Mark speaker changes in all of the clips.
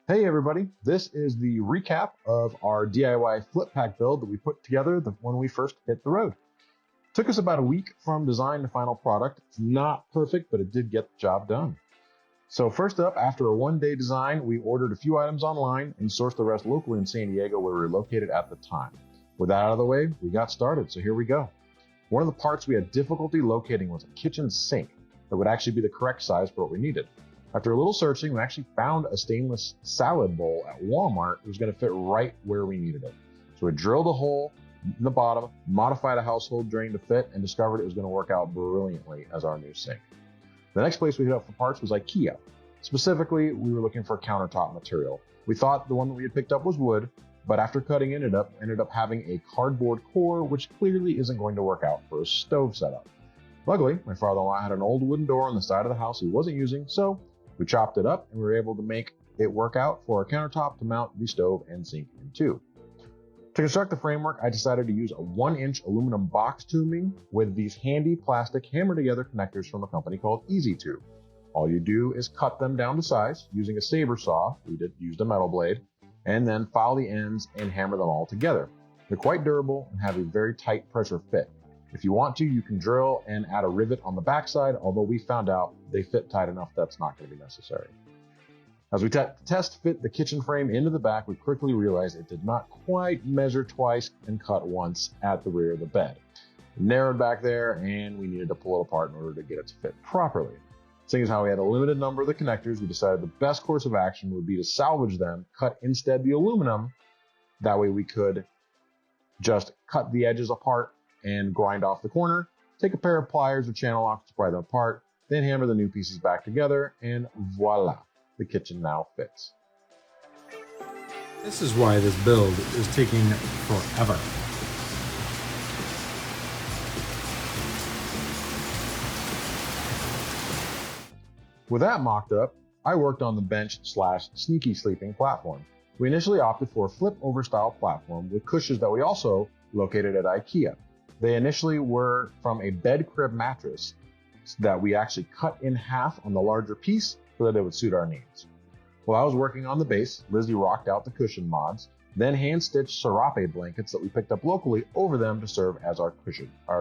Speaker 1: Hey everybody, this is the recap of our DIY Flippac build that we put together when we first hit the road. Took us about a week from design to final product. It's not perfect, but it did get the job done. So first up, after a one-day design, we ordered a few items online and sourced the rest locally in San Diego where we were located at the time. With that out of the way, we got started, so here we go. One of the parts we had difficulty locating was a kitchen sink that would actually be the correct size for what we needed. After a little searching, we actually found a stainless salad bowl at Walmart that was going to fit right where we needed it. So we drilled a hole in the bottom, modified a household drain to fit, and discovered it was going to work out brilliantly as our new sink. The next place we hit up for parts was Ikea. Specifically, we were looking for countertop material. We thought the one that we had picked up was wood, but after cutting ended up having a cardboard core, which clearly isn't going to work out for a stove setup. Luckily, my father-in-law had an old wooden door on the side of the house he wasn't using, so we chopped it up and we were able to make it work out for our countertop to mount the stove and sink into. To construct the framework, I decided to use a 1-inch aluminum box tubing with these handy plastic hammer together connectors from a company called EasyTube. All you do is cut them down to size using a saber saw. We used a metal blade, and then file the ends and hammer them all together. They're quite durable and have a very tight pressure fit. If you want to, you can drill and add a rivet on the backside, although we found out they fit tight enough that's not going to be necessary. As we test fit the kitchen frame into the back, we quickly realized it did not quite measure twice and cut once at the rear of the bed. It narrowed back there, and we needed to pull it apart in order to get it to fit properly. Seeing as how we had a limited number of the connectors, we decided the best course of action would be to salvage them, cut instead the aluminum. That way we could just cut the edges apart and grind off the corner, take a pair of pliers or channel locks to pry them apart, then hammer the new pieces back together, and voila, the kitchen now fits.
Speaker 2: This is why this build is taking forever.
Speaker 1: With that mocked up, I worked on the bench/sneaky sleeping platform. We initially opted for a flip-over style platform with cushions that we also located at Ikea. They initially were from a bed crib mattress that we actually cut in half on the larger piece so that it would suit our needs. While I was working on the base, Lizzie rocked out the cushion mods, then hand-stitched serape blankets that we picked up locally over them to serve as our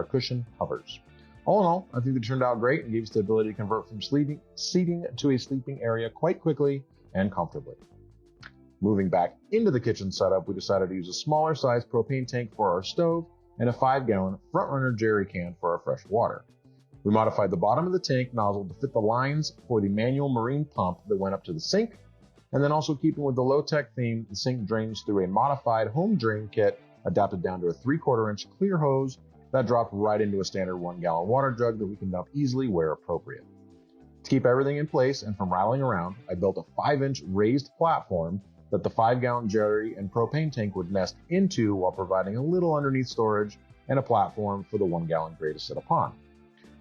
Speaker 1: cushion hovers. All in all, I think they turned out great and gave us the ability to convert from seating to a sleeping area quite quickly and comfortably. Moving back into the kitchen setup, we decided to use a smaller size propane tank for our stove and a 5-gallon front-runner jerry can for our fresh water. We modified the bottom of the tank nozzle to fit the lines for the manual marine pump that went up to the sink, and then also keeping with the low-tech theme, the sink drains through a modified home drain kit adapted down to a 3/4-inch clear hose that dropped right into a standard 1-gallon water jug that we can dump easily where appropriate. To keep everything in place and from rattling around, I built a 5-inch raised platform that the 5-gallon jerry and propane tank would nest into while providing a little underneath storage and a platform for the 1-gallon gray to sit upon.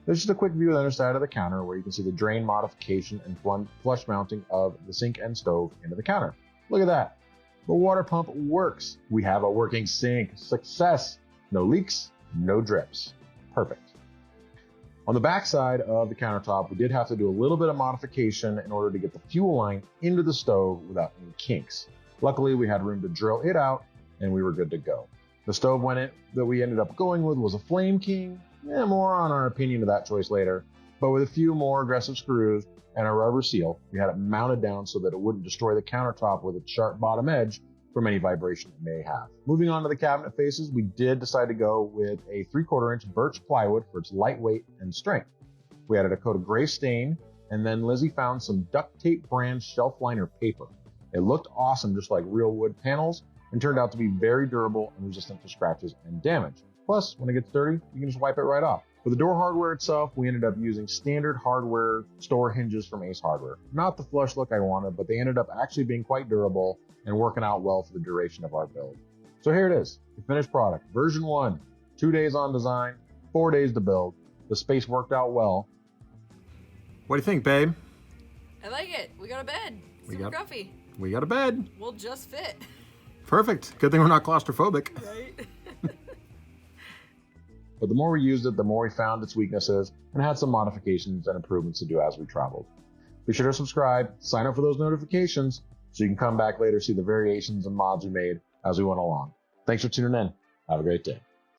Speaker 1: There's just a quick view of the underside of the counter where you can see the drain modification and flush mounting of the sink and stove into the counter. Look at that. The water pump works. We have a working sink. Success. No leaks, no drips. Perfect. On the back side of the countertop, we did have to do a little bit of modification in order to get the fuel line into the stove without any kinks. Luckily, we had room to drill it out and we were good to go. The stove that we ended up going with was a Flame King. More on our opinion of that choice later, but with a few more aggressive screws and a rubber seal, we had it mounted down so that it wouldn't destroy the countertop with its sharp bottom edge from any vibration it may have. Moving on to the cabinet faces, we did decide to go with a 3/4-inch birch plywood for its lightweight and strength. We added a coat of gray stain, and then Lizzie found some duct tape brand shelf liner paper. It looked awesome, just like real wood panels, and turned out to be very durable and resistant to scratches and damage. Plus, when it gets dirty, you can just wipe it right off. For the door hardware itself, we ended up using standard hardware store hinges from Ace Hardware. Not the flush look I wanted, but they ended up actually being quite durable and working out well for the duration of our build. So here it is, the finished product, version 1, 2 days on design, 4 days to build. The space worked out well.
Speaker 2: What do you think, babe?
Speaker 3: I like it. We got a bed. Super comfy.
Speaker 2: We got a bed.
Speaker 3: We'll just fit.
Speaker 2: Perfect. Good thing we're not claustrophobic.
Speaker 3: Right?
Speaker 1: But the more we used it, the more we found its weaknesses and had some modifications and improvements to do as we traveled. Be sure to subscribe, sign up for those notifications, so you can come back later, see the variations and mods we made as we went along. Thanks for tuning in. Have a great day.